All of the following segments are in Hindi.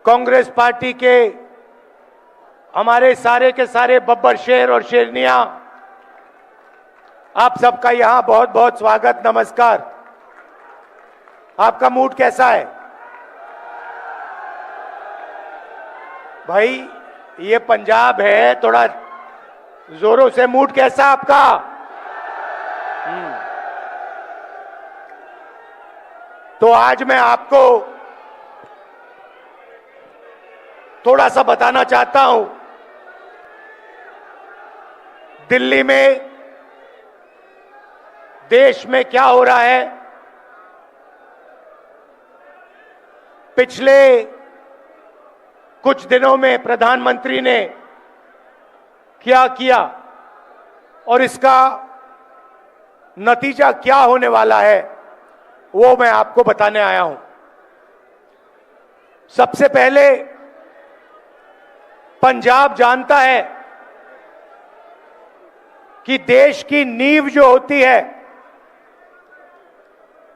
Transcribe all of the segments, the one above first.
कांग्रेस पार्टी के हमारे सारे के सारे बब्बर शेर और शेरनियां, आप सबका यहां बहुत बहुत स्वागत, नमस्कार। आपका मूड कैसा है भाई? ये पंजाब है, थोड़ा जोरों से मूड कैसा आपका? तो आज मैं आपको थोड़ा सा बताना चाहता हूं। दिल्ली में, देश में क्या हो रहा है। पिछले कुछ दिनों में प्रधानमंत्री ने क्या किया और इसका नतीजा क्या होने वाला है, वो मैं आपको बताने आया हूं। सबसे पहले, पंजाब जानता है कि देश की नींव जो होती है,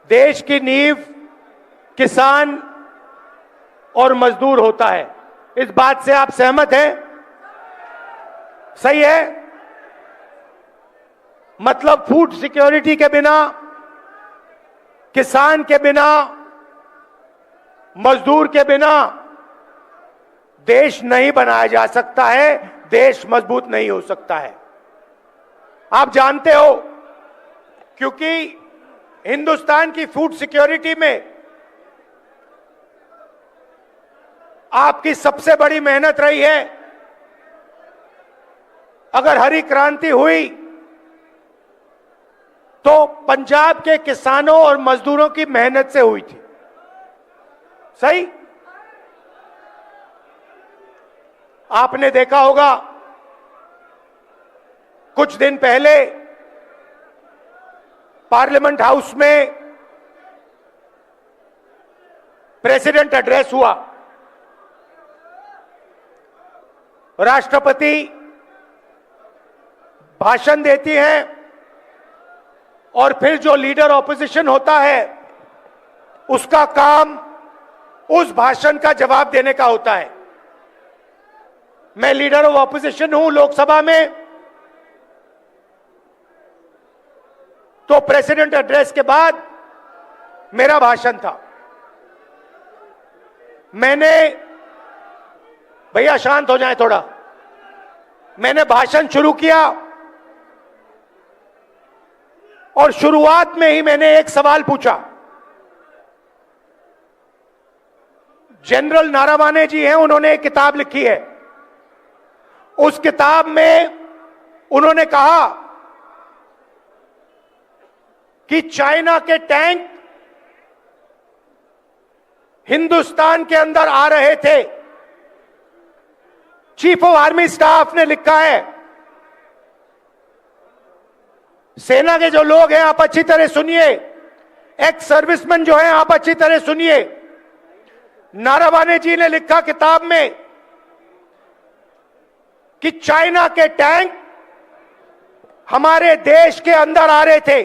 देश की नींव किसान और मजदूर होता है। इस बात से आप सहमत हैं? सही है? मतलब फूड सिक्योरिटी के बिना, किसान के बिना, मजदूर के बिना देश नहीं बनाया जा सकता है, देश मजबूत नहीं हो सकता है। आप जानते हो, क्योंकि हिंदुस्तान की फूड सिक्योरिटी में आपकी सबसे बड़ी मेहनत रही है। अगर हरी क्रांति हुई तो पंजाब के किसानों और मजदूरों की मेहनत से हुई थी। सही? आपने देखा होगा, कुछ दिन पहले पार्लियामेंट हाउस में प्रेसिडेंट एड्रेस हुआ। राष्ट्रपति भाषण देती हैं और फिर जो लीडर ऑपोजिशन होता है उसका काम उस भाषण का जवाब देने का होता है। मैं लीडर ऑफ ऑपोजिशन हूं लोकसभा में, तो प्रेसिडेंट एड्रेस के बाद मेरा भाषण था। मैंने, भैया शांत हो जाए थोड़ा, मैंने भाषण शुरू किया और शुरुआत में ही मैंने एक सवाल पूछा। जनरल नारावाने जी हैं, उन्होंने एक किताब लिखी है। उस किताब में उन्होंने कहा कि चाइना के टैंक हिंदुस्तान के अंदर आ रहे थे। चीफ ऑफ आर्मी स्टाफ ने लिखा है। सेना के जो लोग हैं, आप अच्छी तरह सुनिए, एक्स सर्विसमैन जो हैं, आप अच्छी तरह सुनिए। नारावाने जी ने लिखा किताब में कि चाइना के टैंक हमारे देश के अंदर आ रहे थे।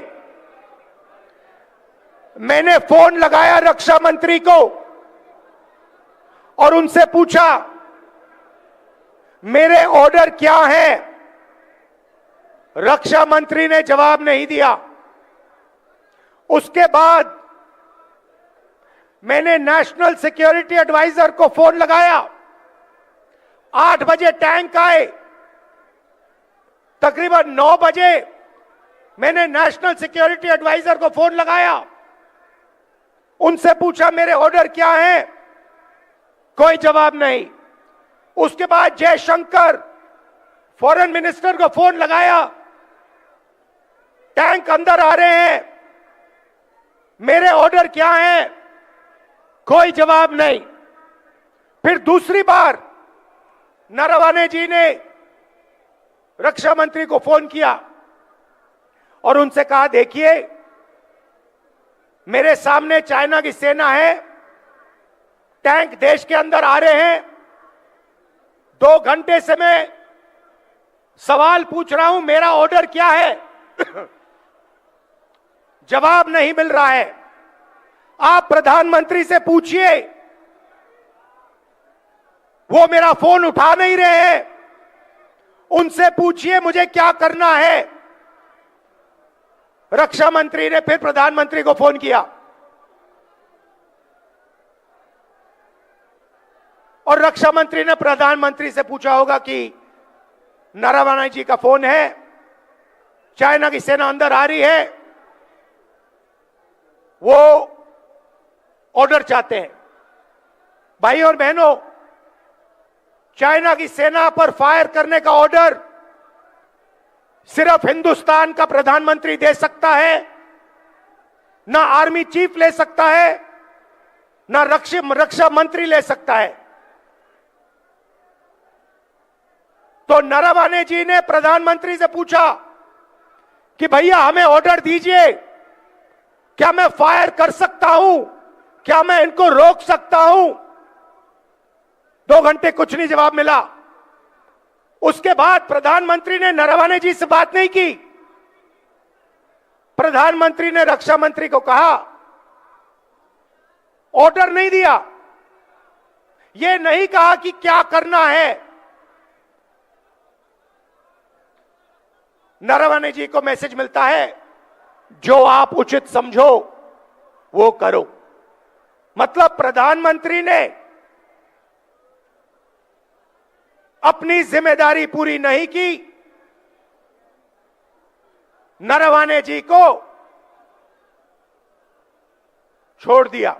मैंने फोन लगाया रक्षा मंत्री को और उनसे पूछा मेरे ऑर्डर क्या हैं। रक्षा मंत्री ने जवाब नहीं दिया। उसके बाद मैंने नेशनल सिक्योरिटी एडवाइजर को फोन लगाया। 8 बजे टैंक आए। तकरीबन 9 बजे मैंने नेशनल सिक्योरिटी एडवाइजर को फोन लगाया, उनसे पूछा मेरे ऑर्डर क्या हैं। कोई जवाब नहीं। उसके बाद जयशंकर फॉरेन मिनिस्टर को फोन लगाया, टैंक अंदर आ रहे हैं, मेरे ऑर्डर क्या हैं। कोई जवाब नहीं। फिर दूसरी बार नारावाने जी ने रक्षा मंत्री को फोन किया और उनसे कहा देखिए, मेरे सामने चाइना की सेना है, टैंक देश के अंदर आ रहे हैं। 2 घंटे से मैं सवाल पूछ रहा हूं, मेरा ऑर्डर क्या है। जवाब नहीं मिल रहा है। आप प्रधानमंत्री से पूछिए वो मेरा फोन उठा नहीं रहे हैं। उनसे पूछिए मुझे क्या करना है। रक्षा मंत्री ने फिर प्रधानमंत्री को फोन किया और रक्षा मंत्री ने प्रधानमंत्री से पूछा होगा कि नरवणे जी का फोन है, चाइना की सेना अंदर आ रही है, वो ऑर्डर चाहते हैं। भाई और बहनों, चाइना की सेना पर फायर करने का ऑर्डर सिर्फ हिंदुस्तान का प्रधानमंत्री दे सकता है, ना आर्मी चीफ ले सकता है, ना रक्षा मंत्री ले सकता है। तो नरवणे जी ने प्रधानमंत्री से पूछा कि भैया हमें ऑर्डर दीजिए, क्या मैं फायर कर सकता हूं, क्या मैं इनको रोक सकता हूं। 2 घंटे कुछ नहीं जवाब मिला। उसके बाद प्रधानमंत्री ने नरवणे जी से बात नहीं की। प्रधानमंत्री ने रक्षा मंत्री को कहा, ऑर्डर नहीं दिया, यह नहीं कहा कि क्या करना है। नरवणे जी को मैसेज मिलता है, जो आप उचित समझो वो करो। मतलब प्रधानमंत्री ने अपनी जिम्मेदारी पूरी नहीं की, नरवणे जी को छोड़ दिया।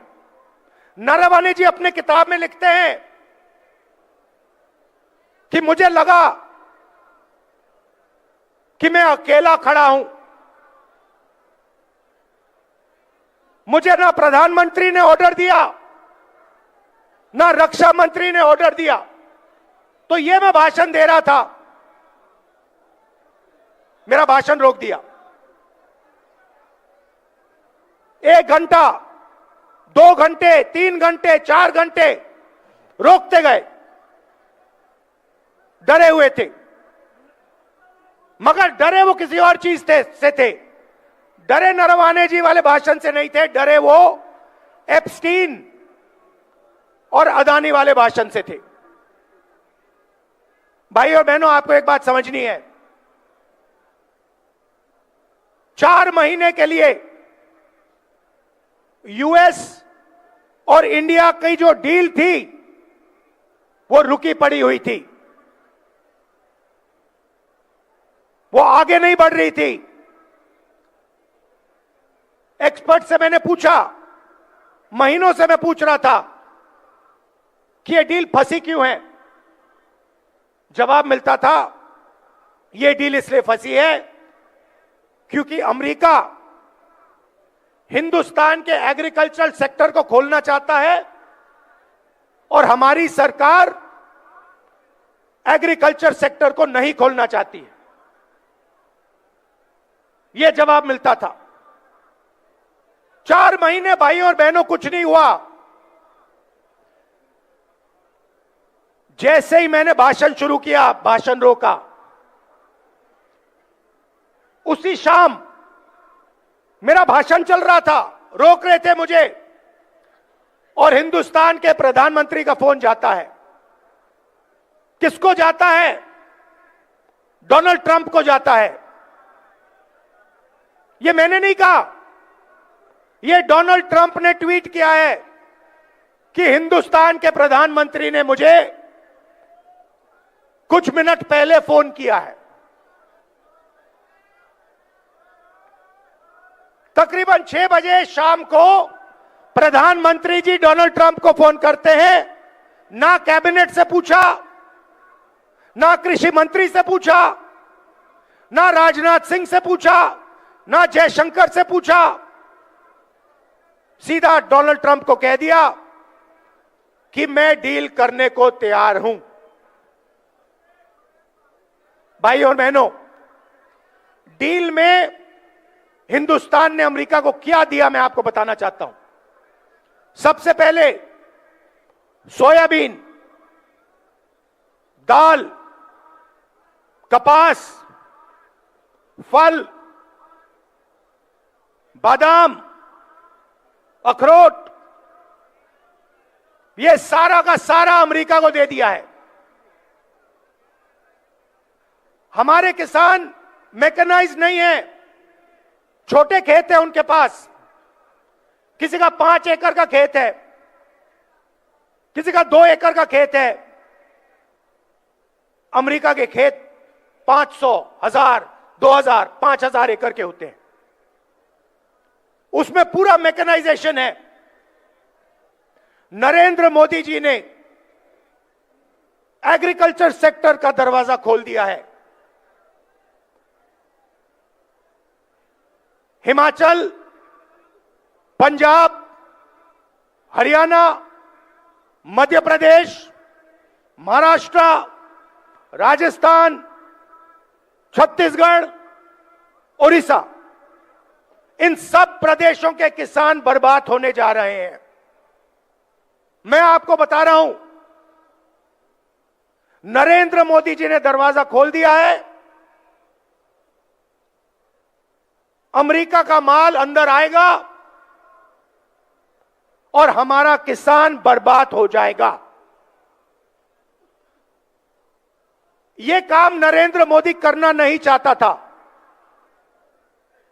नरवणे जी अपने किताब में लिखते हैं कि मुझे लगा कि मैं अकेला खड़ा हूं, मुझे ना प्रधानमंत्री ने ऑर्डर दिया, ना रक्षा मंत्री ने ऑर्डर दिया, तो ये मैं भाषण दे रहा था, मेरा भाषण रोक दिया। 1 घंटा, 2 घंटे, 3 घंटे, 4 घंटे रोकते गए, डरे हुए थे, मगर डरे वो किसी और चीज से थे। डरे नरवणे जी वाले भाषण से नहीं थे, डरे वो एप्स्टीन और अदानी वाले भाषण से थे। भाई और बहनों, आपको एक बात समझनी है, 4 महीने के लिए यूएस और इंडिया की जो डील थी वो रुकी पड़ी हुई थी, वो आगे नहीं बढ़ रही थी। एक्सपर्ट से मैंने पूछा, महीनों से मैं पूछ रहा था कि ये डील फंसी क्यों है। जवाब मिलता था, ये डील इसलिए फंसी है क्योंकि अमेरिका हिंदुस्तान के एग्रीकल्चरल सेक्टर को खोलना चाहता है और हमारी सरकार एग्रीकल्चर सेक्टर को नहीं खोलना चाहती है। यह जवाब मिलता था। 4 महीने भाई और बहनों कुछ नहीं हुआ। जैसे ही मैंने भाषण शुरू किया, भाषण रोका, उसी शाम मेरा भाषण चल रहा था, रोक रहे थे मुझे, और हिंदुस्तान के प्रधानमंत्री का फोन जाता है। किसको जाता है? डोनाल्ड ट्रंप को जाता है। यह मैंने नहीं कहा, यह डोनाल्ड ट्रंप ने ट्वीट किया है कि हिंदुस्तान के प्रधानमंत्री ने मुझे कुछ मिनट पहले फोन किया है। तकरीबन 6 बजे शाम को प्रधानमंत्री जी डोनाल्ड ट्रंप को फोन करते हैं। ना कैबिनेट से पूछा, ना कृषि मंत्री से पूछा, ना राजनाथ सिंह से पूछा, ना जयशंकर से पूछा, सीधा डोनाल्ड ट्रंप को कह दिया कि मैं डील करने को तैयार हूं। भाई और बहनों, डील में हिंदुस्तान ने अमेरिका को क्या दिया, मैं आपको बताना चाहता हूं। सबसे पहले सोयाबीन, दाल, कपास, फल, बादाम, अखरोट, यह सारा का सारा अमेरिका को दे दिया है। हमारे किसान मैकेनाइज नहीं है, छोटे खेत है उनके पास। किसी का 5 एकड़ का खेत है, किसी का 2 एकड़ का खेत है। अमेरिका के खेत 500, 1000, 2000, 5000 एकड़ के होते हैं। उसमें पूरा मैकेनाइजेशन है। नरेंद्र मोदी जी ने एग्रीकल्चर सेक्टर का दरवाजा खोल दिया है। हिमाचल, पंजाब, हरियाणा, मध्य प्रदेश, महाराष्ट्र, राजस्थान, छत्तीसगढ़, उड़ीसा, इन सब प्रदेशों के किसान बर्बाद होने जा रहे हैं। मैं आपको बता रहा हूं, नरेंद्र मोदी जी ने दरवाजा खोल दिया है। अमेरिका का माल अंदर आएगा और हमारा किसान बर्बाद हो जाएगा। यह काम नरेंद्र मोदी करना नहीं चाहता था,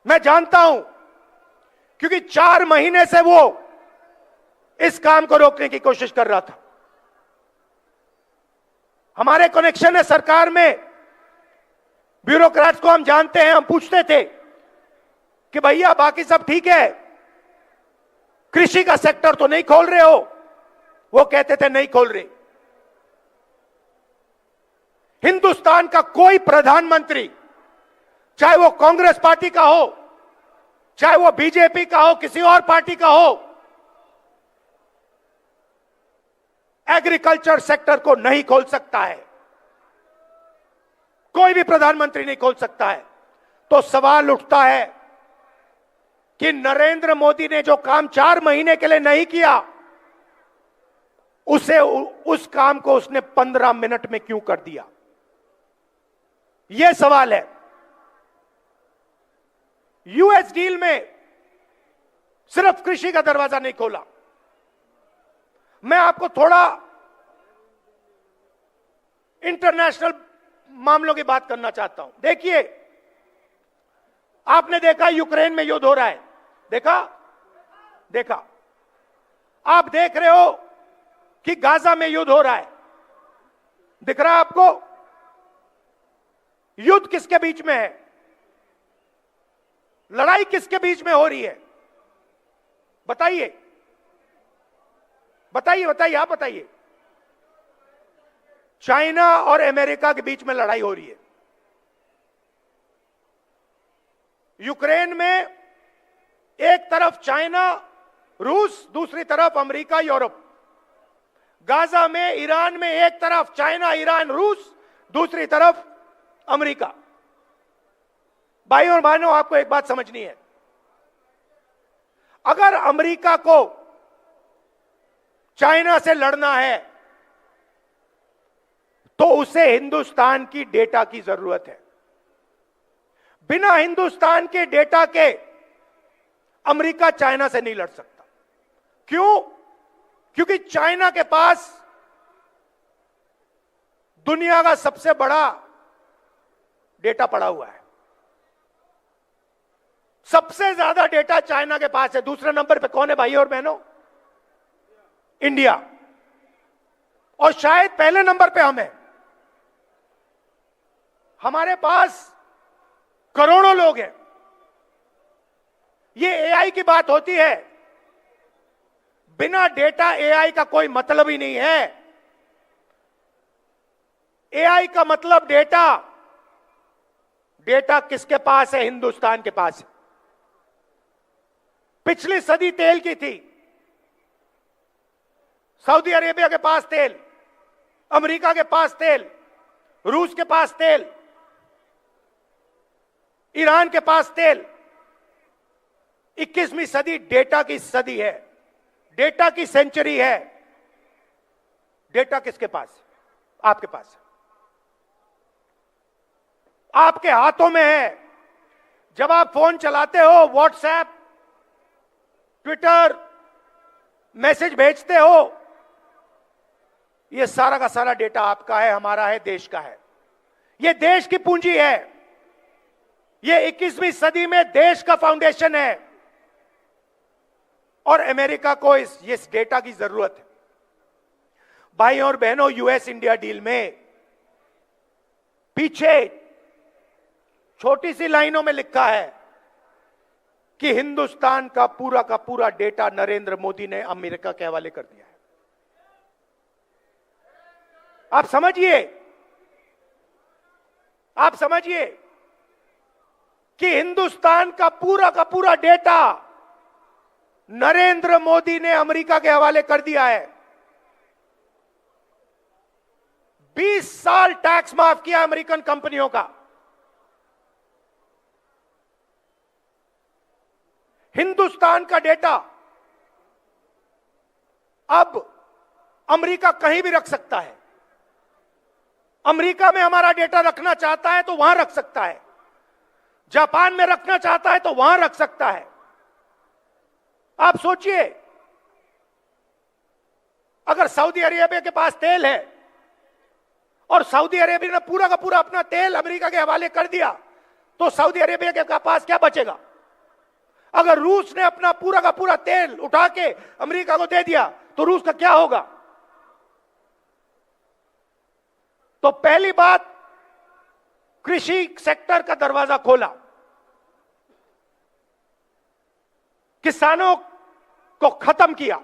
मैं जानता हूं, क्योंकि 4 महीने से वो इस काम को रोकने की कोशिश कर रहा था। हमारे कनेक्शन है सरकार में, ब्यूरोक्रेट्स को हम जानते हैं। हम पूछते थे कि भैया बाकी सब ठीक है, कृषि का सेक्टर तो नहीं खोल रहे हो? वो कहते थे नहीं खोल रहे। हिंदुस्तान का कोई प्रधानमंत्री, चाहे वो कांग्रेस पार्टी का हो, चाहे वो बीजेपी का हो, किसी और पार्टी का हो, एग्रीकल्चर सेक्टर को नहीं खोल सकता है। कोई भी प्रधानमंत्री नहीं खोल सकता है। तो सवाल उठता है कि नरेंद्र मोदी ने जो काम 4 महीने के लिए नहीं किया, उस काम को उसने 15 मिनट में क्यों कर दिया? यह सवाल है। यूएस डील में सिर्फ कृषि का दरवाजा नहीं खोला। मैं आपको थोड़ा इंटरनेशनल मामलों की बात करना चाहता हूं। देखिए, आपने देखा यूक्रेन में युद्ध हो रहा है, देखा। आप देख रहे हो कि गाजा में युद्ध हो रहा है, दिख रहा है आपको? युद्ध किसके बीच में है? लड़ाई किसके बीच में हो रही है? बताइए, आप बताइए। चाइना और अमेरिका के बीच में लड़ाई हो रही है। यूक्रेन में एक तरफ चाइना, रूस, दूसरी तरफ अमेरिका, यूरोप। गाजा में, ईरान में एक तरफ चाइना, ईरान, रूस, दूसरी तरफ अमेरिका। भाइयों और बहनों, आपको एक बात समझनी है। अगर अमेरिका को चाइना से लड़ना है तो उसे हिंदुस्तान की डेटा की जरूरत है। बिना हिंदुस्तान के डेटा के अमेरिका चाइना से नहीं लड़ सकता। क्यों? क्योंकि चाइना के पास दुनिया का सबसे बड़ा डेटा पड़ा हुआ है। सबसे ज्यादा डेटा चाइना के पास है। दूसरे नंबर पे कौन है भाई और बहनों? इंडिया। और शायद पहले नंबर पे हम हैं। हमारे पास करोड़ों लोग हैं। ये एआई की बात होती है, बिना डेटा एआई का कोई मतलब ही नहीं है। एआई का मतलब डेटा। डेटा किसके पास है? हिंदुस्तान के पास है। पिछली सदी तेल की थी। सऊदी अरेबिया के पास तेल, अमेरिका के पास तेल, रूस के पास तेल, ईरान के पास तेल। 21वीं सदी डेटा की सदी है, डेटा की सेंचुरी है। डेटा किसके पास? आपके पास, आपके हाथों में है। जब आप फोन चलाते हो, व्हाट्सएप, ट्विटर, मैसेज भेजते हो, यह सारा का सारा डेटा आपका है, हमारा है, देश का है। ये देश की पूंजी है, ये 21वीं सदी में देश का फाउंडेशन है और अमेरिका को इस डेटा की जरूरत है। भाई और बहनों, यूएस इंडिया डील में पीछे छोटी सी लाइनों में लिखा है कि हिंदुस्तान का पूरा डेटा नरेंद्र मोदी ने अमेरिका के हवाले कर दिया है। आप समझिए कि हिंदुस्तान का पूरा डेटा नरेंद्र मोदी ने अमेरिका के हवाले कर दिया है। 20 साल टैक्स माफ किया अमेरिकन कंपनियों का। हिंदुस्तान का डेटा अब अमेरिका कहीं भी रख सकता है। अमेरिका में हमारा डेटा रखना चाहता है तो वहां रख सकता है, जापान में रखना चाहता है तो वहां रख सकता है। आप सोचिए, अगर सऊदी अरेबिया के पास तेल है और सऊदी अरेबिया ने पूरा का पूरा अपना तेल अमेरिका के हवाले कर दिया तो सऊदी अरेबिया के पास क्या बचेगा? अगर रूस ने अपना पूरा का पूरा तेल उठा के अमेरिका को दे दिया तो रूस का क्या होगा? तो पहली बात, कृषि सेक्टर का दरवाजा खोला, किसानों को खत्म किया।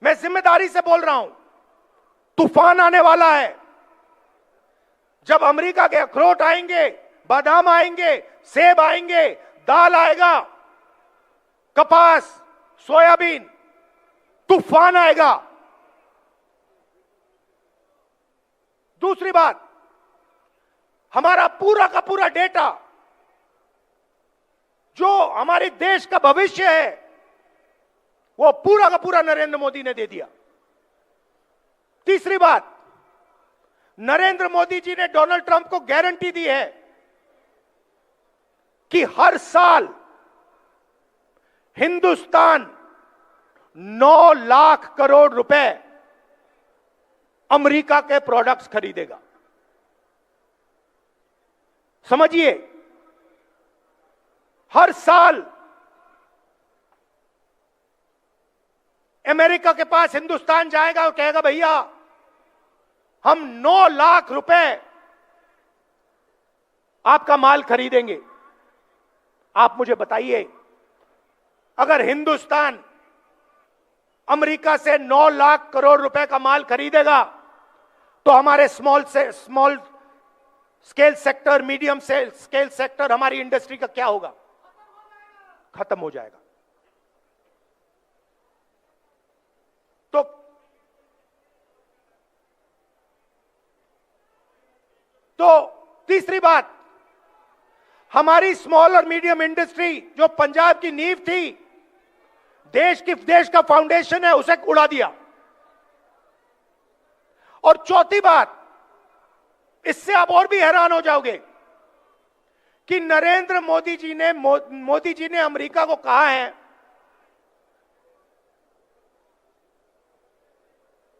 मैं जिम्मेदारी से बोल रहा हूं, तूफान आने वाला है। जब अमेरिका के अखरोट आएंगे, बादाम आएंगे, सेब आएंगे, दाल आएगा, कपास, सोयाबीन, तूफान आएगा। दूसरी बात, हमारा पूरा का पूरा डेटा जो हमारे देश का भविष्य है वो पूरा का पूरा नरेंद्र मोदी ने दे दिया। तीसरी बात, नरेंद्र मोदी जी ने डोनाल्ड ट्रंप को गारंटी दी है कि हर साल हिंदुस्तान 9 लाख करोड़ रुपए अमेरिका के प्रोडक्ट्स खरीदेगा। समझिए, हर साल अमेरिका के पास हिंदुस्तान जाएगा और कहेगा भैया हम 9 लाख रुपए आपका माल खरीदेंगे। आप मुझे बताइए, अगर हिंदुस्तान अमेरिका से 9 लाख करोड़ रुपए का माल खरीदेगा तो हमारे small scale sector, medium scale sector, हमारी इंडस्ट्री का क्या होगा? खत्म हो जाएगा। तो तीसरी बात, हमारी स्मॉल और मीडियम इंडस्ट्री जो पंजाब की नींव थी, देश का फाउंडेशन है, उसे उड़ा दिया। और चौथी बात, इससे आप और भी हैरान हो जाओगे कि नरेंद्र मोदी जी ने अमेरिका को कहा है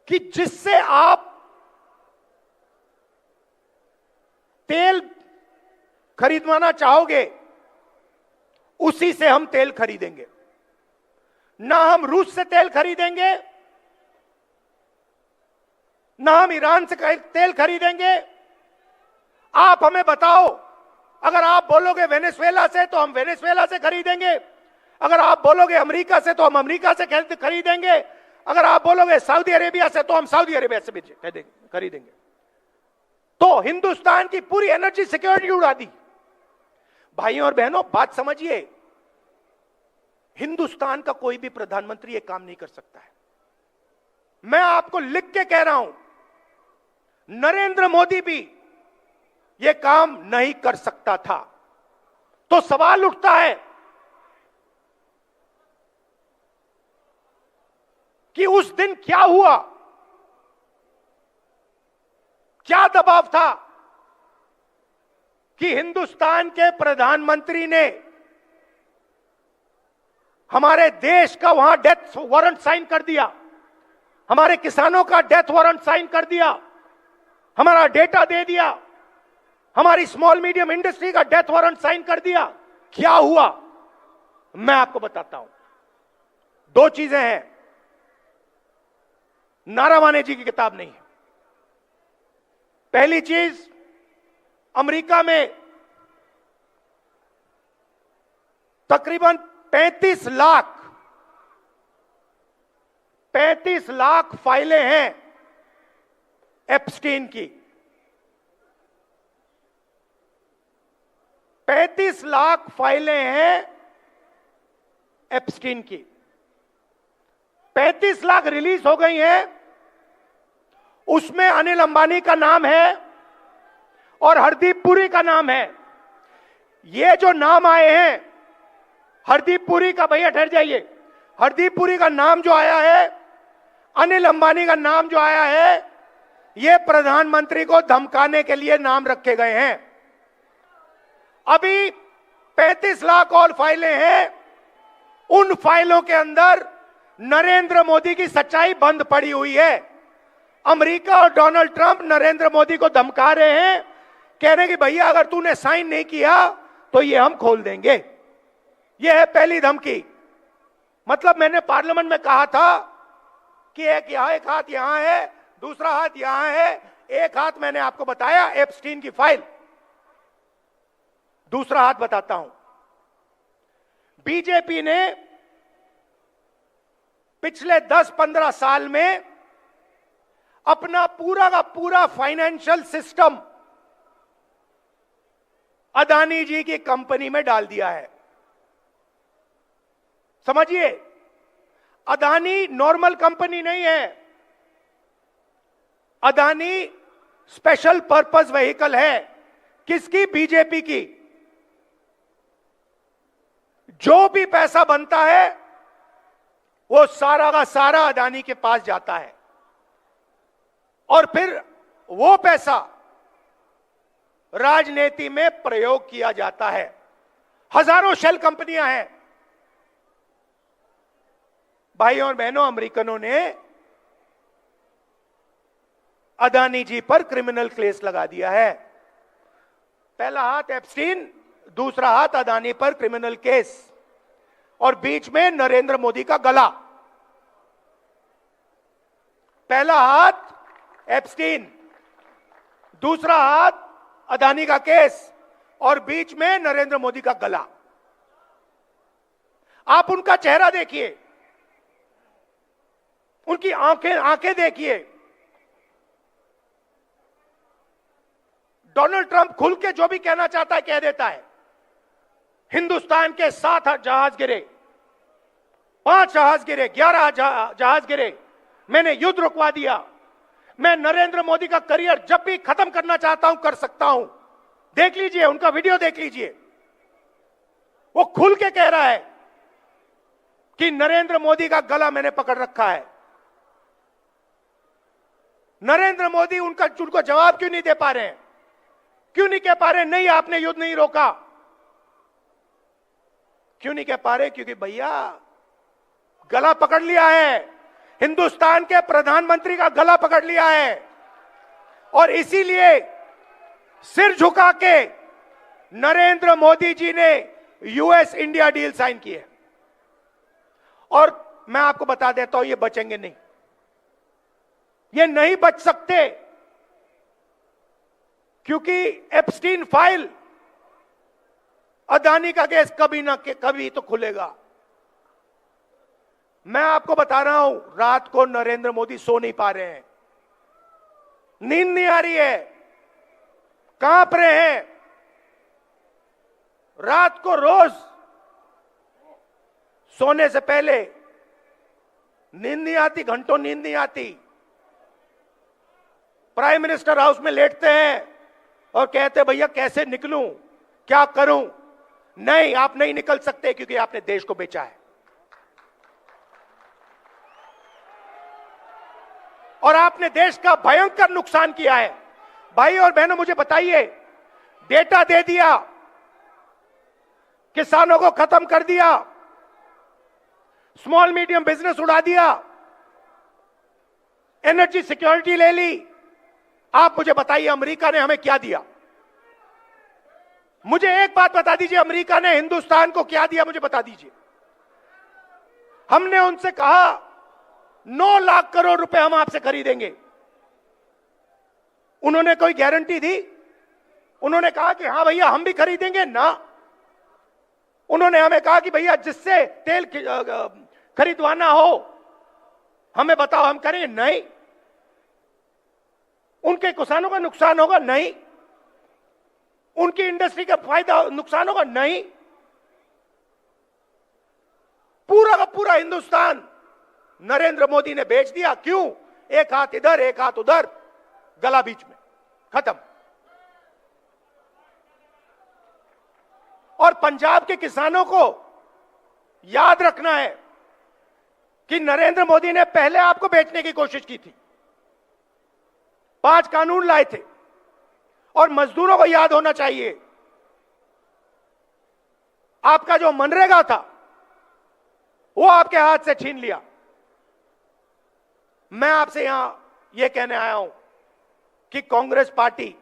कि जिससे आप तेल खरीदवाना चाहोगे उसी से हम तेल खरीदेंगे। ना हम रूस से तेल खरीदेंगे, ना हम ईरान से तेल खरीदेंगे। आप हमें बताओ, अगर आप बोलोगे वेनेजुएला से तो हम वेनेजुएला से खरीदेंगे, अगर आप बोलोगे अमेरिका से तो हम अमेरिका से खरीदेंगे, अगर आप बोलोगे सऊदी अरेबिया से तो हम सऊदी अरेबिया से भी खरीदेंगे। तो हिंदुस्तान की पूरी एनर्जी सिक्योरिटी उड़ा दी। भाइयों और बहनों, बात समझिए, हिंदुस्तान का कोई भी प्रधानमंत्री ये काम नहीं कर सकता है। मैं आपको लिख के कह रहा हूं, नरेंद्र मोदी भी ये काम नहीं कर सकता था। तो सवाल उठता है कि उस दिन क्या हुआ, क्या दबाव था कि हिंदुस्तान के प्रधानमंत्री ने हमारे देश का वहां डेथ वारंट साइन कर दिया, हमारे किसानों का डेथ वारंट साइन कर दिया, हमारा डेटा दे दिया, हमारी स्मॉल मीडियम इंडस्ट्री का डेथ वारंट साइन कर दिया। क्या हुआ मैं आपको बताता हूं। दो चीजें हैं, नारावाने जी की किताब नहीं है। पहली चीज, अमेरिका में तकरीबन 35 लाख फाइलें हैं एप्स्टीन की। 35 लाख फाइलें हैं एप्स्टीन की। 35 लाख रिलीज हो गई हैं, उसमें अनिल अंबानी का नाम है और हरदीप पुरी का नाम है। ये जो नाम आए हैं, हरदीप पुरी का, भैया ठहर जाइए, हरदीप पुरी का नाम जो आया है, अनिल अंबानी का नाम जो आया है, ये प्रधानमंत्री को धमकाने के लिए नाम रखे गए हैं। अभी 35 लाख और फाइलें हैं, उन फाइलों के अंदर नरेंद्र मोदी की सच्चाई बंद पड़ी हुई है। अमेरिका और डोनाल्ड ट्रंप नरेंद्र मोदी को धमका रहे हैं, कह रहे हैं कि भैया अगर तूने साइन नहीं किया तो ये हम खोल देंगे। ये है पहली धमकी। मतलब मैंने पार्लियामेंट में कहा था कि एक हाथ यहां है, दूसरा हाथ यहां है। एक हाथ मैंने आपको बताया एप्स्टीन की फाइल, दूसरा हाथ बताता हूं। बीजेपी ने पिछले 10-15 साल में अपना पूरा का पूरा फाइनेंशियल सिस्टम अदानी जी की कंपनी में डाल दिया है। समझिए, अदानी नॉर्मल कंपनी नहीं है, अदानी स्पेशल पर्पस व्हीकल है। किसकी? बीजेपी की। जो भी पैसा बनता है वो सारा का सारा अदानी के पास जाता है और फिर वो पैसा राजनीति में प्रयोग किया जाता है। हजारों शेल कंपनियां हैं। भाइयों और बहनों, अमेरिकनों ने अदानी जी पर क्रिमिनल केस लगा दिया है। पहला हाथ एप्स्टीन, दूसरा हाथ अदानी पर क्रिमिनल केस, और बीच में नरेंद्र मोदी का गला। पहला हाथ एप्स्टीन, दूसरा हाथ अदानी का केस, और बीच में नरेंद्र मोदी का गला। आप उनका चेहरा देखिए, उनकी आंखें देखिए। डोनाल्ड ट्रंप खुल के जो भी कहना चाहता है कह देता है। हिंदुस्तान के 7 जहाज गिरे, 5 जहाज गिरे, 11 जहाज गिरे, मैंने युद्ध रुकवा दिया। मैं नरेंद्र मोदी का करियर जब भी खत्म करना चाहता हूं कर सकता हूं। देख लीजिए, उनका वीडियो देख लीजिए। वो खुल के कह रहा है कि नरेंद्र मोदी का गला मैंने पकड़ रखा है। नरेंद्र मोदी उनको जवाब क्यों नहीं दे पा रहे हैं? क्यों नहीं कह पा रहे नहीं आपने युद्ध नहीं रोका? क्यों नहीं कह पा रहे? क्योंकि भैया गला पकड़ लिया है, हिंदुस्तान के प्रधानमंत्री का गला पकड़ लिया है, और इसीलिए सिर झुका के नरेंद्र मोदी जी ने यूएस इंडिया डील साइन की है। और मैं आपको बता देता हूं, ये बचेंगे नहीं, ये नहीं बच सकते, क्योंकि एप्स्टीन फाइल, अदानी का केस कभी ना कभी तो खुलेगा। मैं आपको बता रहा हूं, रात को नरेंद्र मोदी सो नहीं पा रहे हैं, नींद नहीं आ रही है, कांप रहे हैं। रात को रोज सोने से पहले नींद नहीं आती, घंटों नींद नहीं आती। प्राइम मिनिस्टर हाउस में लेटते हैं और कहते हैं भैया कैसे निकलूं, क्या करूं? नहीं, आप नहीं निकल सकते, क्योंकि आपने देश को बेचा है और आपने देश का भयंकर नुकसान किया है। भाई और बहनों, मुझे बताइए, डेटा दे दिया, किसानों को खत्म कर दिया, स्मॉल मीडियम बिजनेस उड़ा दिया, एनर्जी सिक्योरिटी ले ली। आप मुझे बताइए, अमेरिका ने हमें क्या दिया? मुझे एक बात बता दीजिए, अमेरिका ने हिंदुस्तान को क्या दिया, मुझे बता दीजिए। हमने उनसे कहा 9 लाख करोड़ रुपए हम आपसे खरीदेंगे, उन्होंने कोई गारंटी दी? उन्होंने कहा कि हां भैया हम भी खरीदेंगे ना। उन्होंने हमें कहा कि भैया जिससे तेल खरीदवाना हो हमें बताओ, हम करेंगे? नहीं। उनके किसानों का नुकसान होगा? नहीं। उनकी इंडस्ट्री का फायदा नुकसान होगा? नहीं। पूरा का पूरा हिंदुस्तान नरेंद्र मोदी ने बेच दिया। क्यों? एक हाथ इधर एक हाथ उधर, गला बीच में, खत्म। और पंजाब के किसानों को याद रखना है कि नरेंद्र मोदी ने पहले आपको बेचने की कोशिश की थी, 5 कानून लाए थे। और मजदूरों को याद होना चाहिए, आपका जो मनरेगा था वो आपके हाथ से छीन लिया। मैं आपसे यहां यह कहने आया हूं कि कांग्रेस पार्टी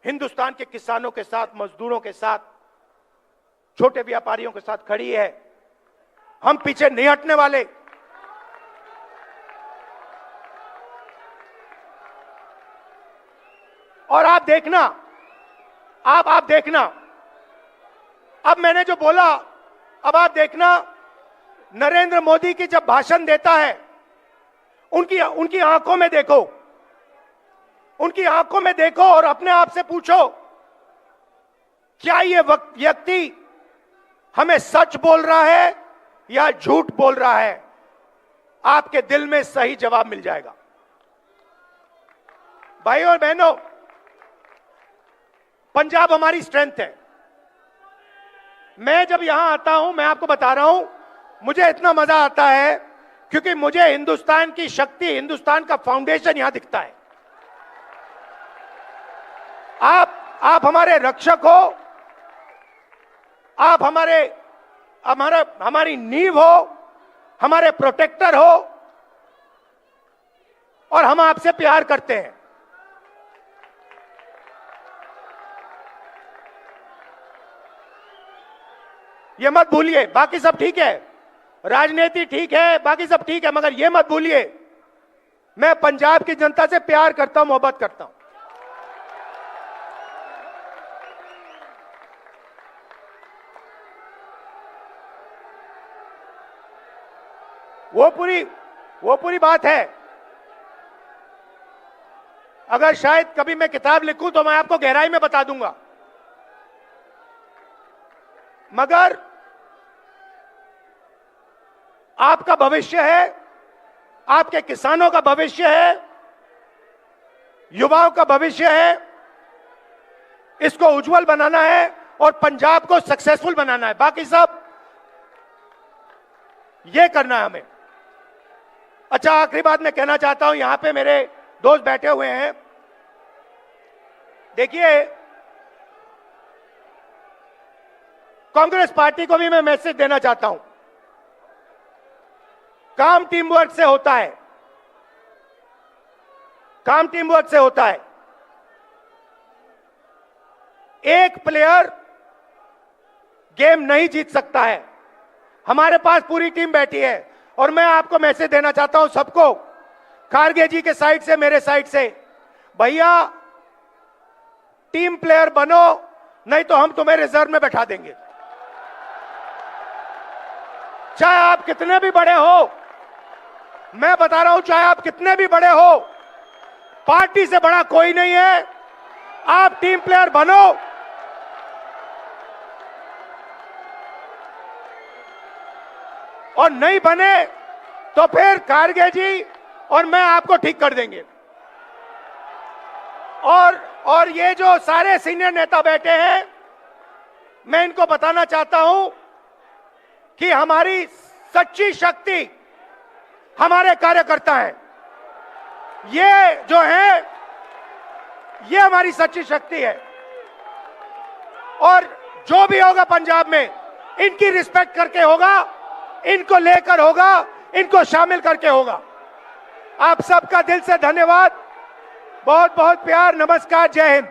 हिंदुस्तान के किसानों के साथ, मजदूरों के साथ, छोटे व्यापारियों के साथ खड़ी है। हम पीछे नहीं हटने वाले। और आप देखना, आप देखना, अब मैंने जो बोला, अब आप देखना, नरेंद्र मोदी की जब भाषण देता है, उनकी आंखों में देखो, उनकी आंखों में देखो और अपने आप से पूछो, क्या ये व्यक्ति हमें सच बोल रहा है या झूठ बोल रहा है? आपके दिल में सही जवाब मिल जाएगा। भाइयों और बहनों, पंजाब हमारी स्ट्रेंथ है। मैं जब यहां आता हूं, मैं आपको बता रहा हूं, मुझे इतना मजा आता है क्योंकि मुझे हिंदुस्तान की शक्ति, हिंदुस्तान का फाउंडेशन यहां दिखता है। आप हमारे रक्षक हो, आप हमारी नींव हो, हमारे प्रोटेक्टर हो, और हम आपसे प्यार करते हैं। ये मत भूलिए। बाकी सब ठीक है, राजनीति ठीक है, बाकी सब ठीक है, मगर ये मत भूलिए, मैं पंजाब की जनता से प्यार करता हूं, मोहब्बत करता हूं। वो पूरी बात है। अगर शायद कभी मैं किताब लिखूं तो मैं आपको गहराई में बता दूंगा, मगर आपका भविष्य है, आपके किसानों का भविष्य है, युवाओं का भविष्य है, इसको उज्जवल बनाना है और पंजाब को सक्सेसफुल बनाना है। बाकी सब ये करना है हमें। अच्छा, आखिरी बात मैं कहना चाहता हूं, यहां पे मेरे दोस्त बैठे हुए हैं। देखिए, कांग्रेस पार्टी को भी मैं मैसेज देना चाहता हूं, काम टीम वर्क से होता है, काम टीम वर्क से होता है। एक प्लेयर गेम नहीं जीत सकता है। हमारे पास पूरी टीम बैठी है और मैं आपको मैसेज देना चाहता हूं सबको, खारगे जी के साइड से, मेरे साइड से, भैया टीम प्लेयर बनो, नहीं तो हम तुम्हें रिजर्व में बैठा देंगे। चाहे आप कितने भी बड़े हो, मैं बता रहा हूं, चाहे आप कितने भी बड़े हो, पार्टी से बड़ा कोई नहीं है। आप टीम प्लेयर बनो, और नहीं बने तो फिर खारगे जी और मैं आपको ठीक कर देंगे। और ये जो सारे सीनियर नेता बैठे हैं, मैं इनको बताना चाहता हूं कि हमारी सच्ची शक्ति हमारे कार्यकर्ता हैं। ये जो है, ये हमारी सच्ची शक्ति है। और जो भी होगा पंजाब में, इनकी रिस्पेक्ट करके होगा, इनको लेकर होगा, इनको शामिल करके होगा। आप सबका दिल से धन्यवाद, बहुत बहुत प्यार, नमस्कार, जय हिंद।